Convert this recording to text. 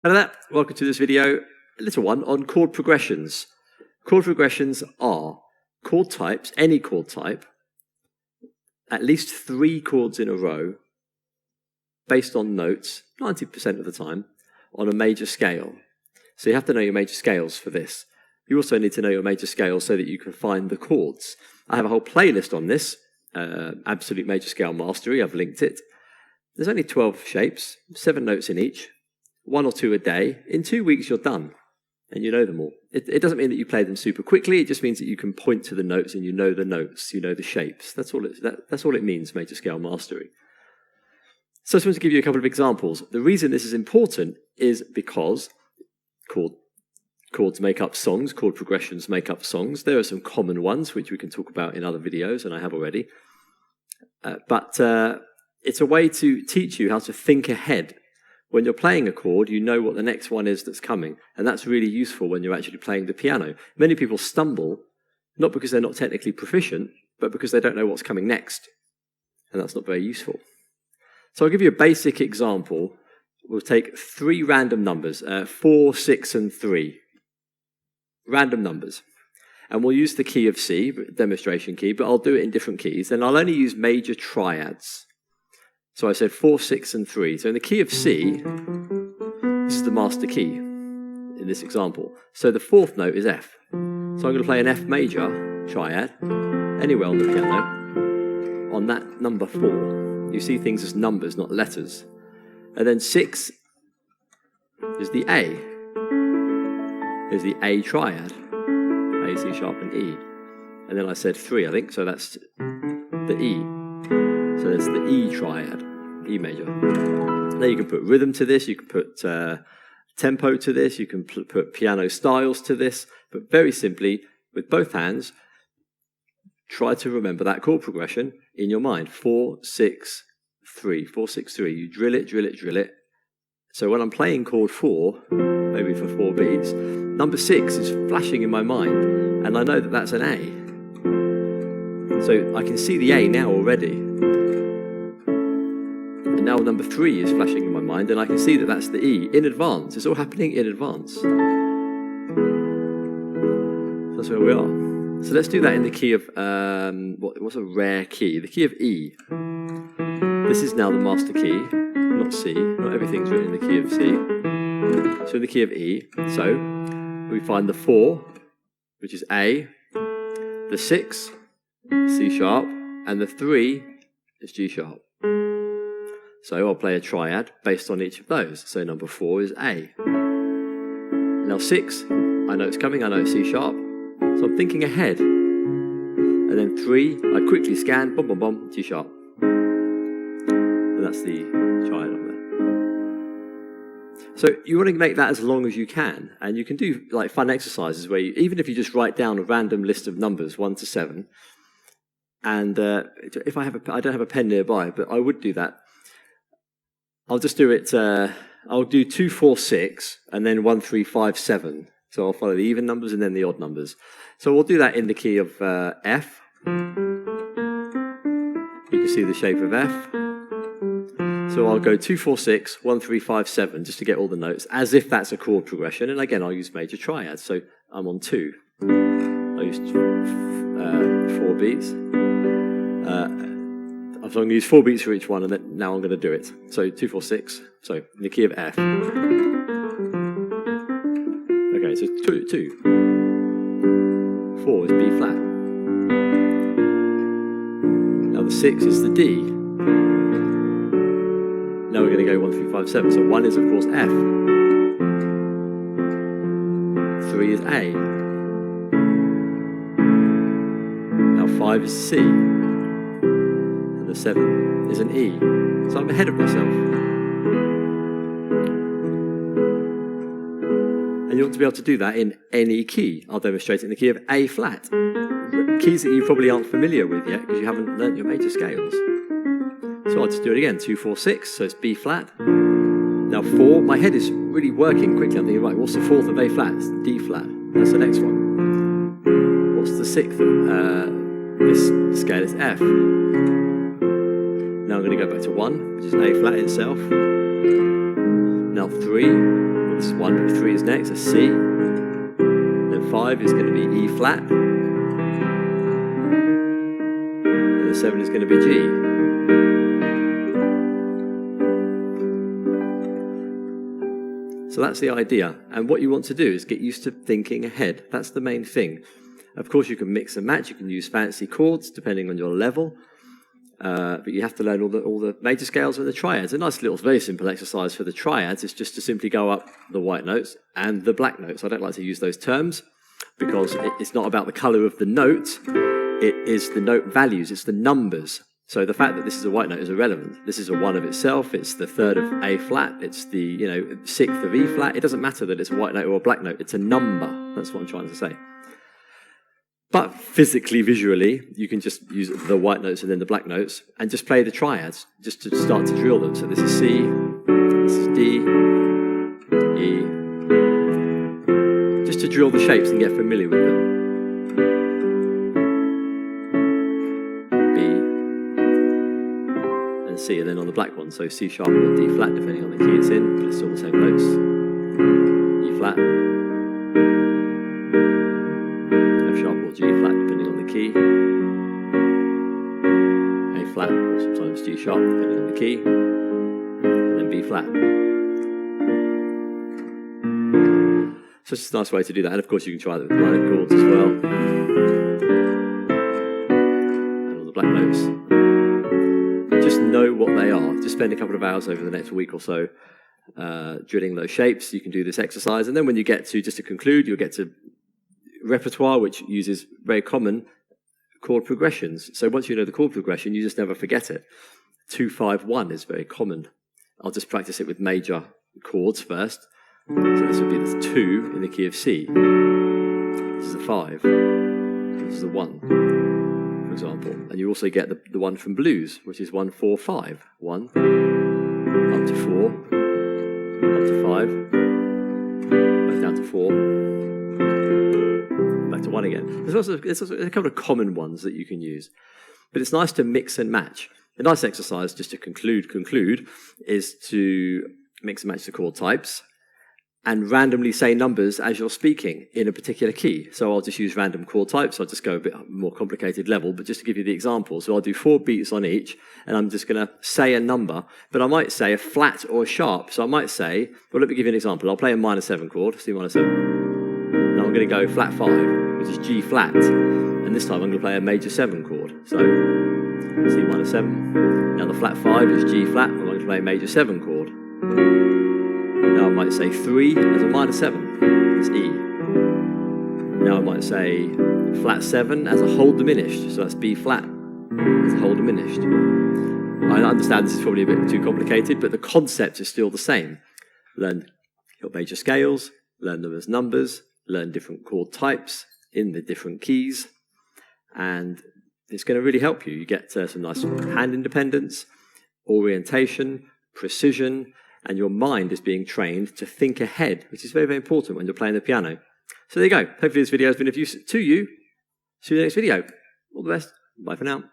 Hello there, welcome to this video, a little one on chord progressions. Chord progressions are chord types, any chord type, at least 3 chords in a row, based on notes, 90% of the time, on a major scale. So you have to know your major scales for this. You also need to know your major scales so that you can find the chords. I have a whole playlist on this, Absolute Major Scale Mastery, I've linked it. There's only 12 shapes, 7 notes in each. 1 or 2 a day. In 2 weeks, you're done, and you know them all. It doesn't mean that you play them super quickly. It just means that you can point to the notes, and you know the notes, you know the shapes. That's all it means, major scale mastery. So I just want to give you a couple of examples. The reason this is important is because chords make up songs, chord progressions make up songs. There are some common ones, which we can talk about in other videos, and I have already. But it's a way to teach you how to think ahead. When you're playing a chord, you know what the next one is that's coming, and that's really useful when you're actually playing the piano. Many people stumble, not because they're not technically proficient, but because they don't know what's coming next, and that's not very useful. So I'll give you a basic example. We'll take 3 random numbers, 4, 6, and 3. Random numbers. And we'll use the key of C, demonstration key, but I'll do it in different keys, and I'll only use major triads. So I said 4, 6, and 3. So in the key of C, this is the master key in this example. So the 4th note is F. So I'm going to play an F major triad anywhere on the piano on that number 4. You see things as numbers, not letters. And then 6 is the A. Is the A triad. A, C sharp, and E. And then I said 3, I think, so that's the E. So there's the E triad, E major. Now you can put rhythm to this, you can put tempo to this, you can put piano styles to this, but very simply, with both hands, try to remember that chord progression in your mind. 4, 6, 3, 4, 6, 3. You drill it, drill it, drill it. So when I'm playing chord 4, maybe for 4 beats, number 6 is flashing in my mind, and I know that that's an A. So I can see the A now already. And now number 3 is flashing in my mind, and I can see that that's the E in advance. It's all happening in advance. That's where we are. So let's do that in the key of, what's a rare key? The key of E. This is now the master key, not C. Not everything's written in the key of C. So in the key of E, so we find the 4, which is A, the 6, C sharp, and the 3 is G sharp. So I'll play a triad based on each of those. So number 4 is A. Now 6, I know it's coming, I know it's C sharp, so I'm thinking ahead. And then 3, I quickly scan, boom, boom, boom, G sharp. And that's the triad on there. So you want to make that as long as you can, and you can do like fun exercises where you, even if you just write down a random list of numbers, 1 to 7, and if I don't have a pen nearby, but I would do that. I'll just do it, I'll do 2, 4, 6, and then 1, 3, 5, 7. So I'll follow the even numbers and then the odd numbers. So we'll do that in the key of F. You can see the shape of F. So I'll go 2, 4, 6, 1, 3, 5, 7, just to get all the notes, as if that's a chord progression. And again, I'll use major triads. So I'm on 2. I used 4 beats. So I'm going to use 4 beats for each one, and then now I'm going to do it. So 2, 4, 6. So in the key of F. Okay, so 2. 4 is B flat. Now the 6 is the D. Now we're going to go 1, 3, 5, 7. So 1 is of course F. 3 is A. Now 5 is C. 7 is an E, so I'm ahead of myself. And you ought to be able to do that in any key. I'll demonstrate it in the key of A flat. Keys that you probably aren't familiar with yet because you haven't learnt your major scales. So I'll just do it again. 2, 4, 6, so it's B flat. Now 4, my head is really working quickly. I'm thinking, right, what's the 4th of A flat? It's D flat. That's the next one. What's the 6th of this scale? It's F. Now I'm going to go back to 1, which is A flat itself. Now 3, the 1, 3 is next, a C. Then 5 is going to be E flat. And the 7 is going to be G. So that's the idea. And what you want to do is get used to thinking ahead. That's the main thing. Of course, you can mix and match. You can use fancy chords depending on your level. But you have to learn all the major scales and the triads. A nice little, very simple exercise for the triads is just to simply go up the white notes and the black notes. I don't like to use those terms because it's not about the colour of the note. It is the note values. It's the numbers. So the fact that this is a white note is irrelevant. This is a 1 of itself. It's the 3rd of A flat. It's the 6th of E flat. It doesn't matter that it's a white note or a black note. It's a number. That's what I'm trying to say. But physically, visually, you can just use the white notes and then the black notes and just play the triads, just to start to drill them. So this is C, this is D, E, just to drill the shapes and get familiar with them. B, and C, and then on the black one, so C sharp or D flat, depending on the key it's in, but it's all the same notes. E flat. Sharp or G flat, depending on the key. A flat, or sometimes G sharp, depending on the key. And then B flat. So it's just a nice way to do that. And of course, you can try the minor chords as well. And all the black notes. Just know what they are. Just spend a couple of hours over the next week or so drilling those shapes. You can do this exercise. And then when you get to, just to conclude, you'll get to repertoire, which uses very common chord progressions. So once you know the chord progression, you just never forget it. 2, 5, 1 is very common. I'll just practice it with major chords first. So this would be the 2 in the key of C. This is a 5. This is a 1, for example. And you also get the one from blues, which is 1, 4, 5. 1, up to 4, up to 5, back down to 4, back to 1 again. There's also a couple of common ones that you can use. But it's nice to mix and match. A nice exercise, just to conclude, is to mix and match the chord types and randomly say numbers as you're speaking in a particular key. So I'll just use random chord types. I'll just go a bit more complicated level, but just to give you the example. So I'll do 4 beats on each, and I'm just going to say a number, but I might say a flat or a sharp. So I might say, well, let me give you an example. I'll play a minor 7 chord, C minor 7. Now I'm going to go flat 5, which is G flat. And this time I'm going to play a major 7 chord. So C minor 7. Now the flat 5 is G flat, and I'm going to play a major 7 chord. Now I might say 3 as a minor 7. It's E. Now I might say flat 7 as a whole diminished. So that's B flat as a whole diminished. I understand this is probably a bit too complicated, but the concept is still the same. Learn your major scales, learn them as numbers, learn different chord types in the different keys, and it's going to really help you. You get some nice hand independence, orientation, precision, and your mind is being trained to think ahead, which is very, very important when you're playing the piano. So there you go. Hopefully this video has been of use to you. See you in the next video. All the best. Bye for now.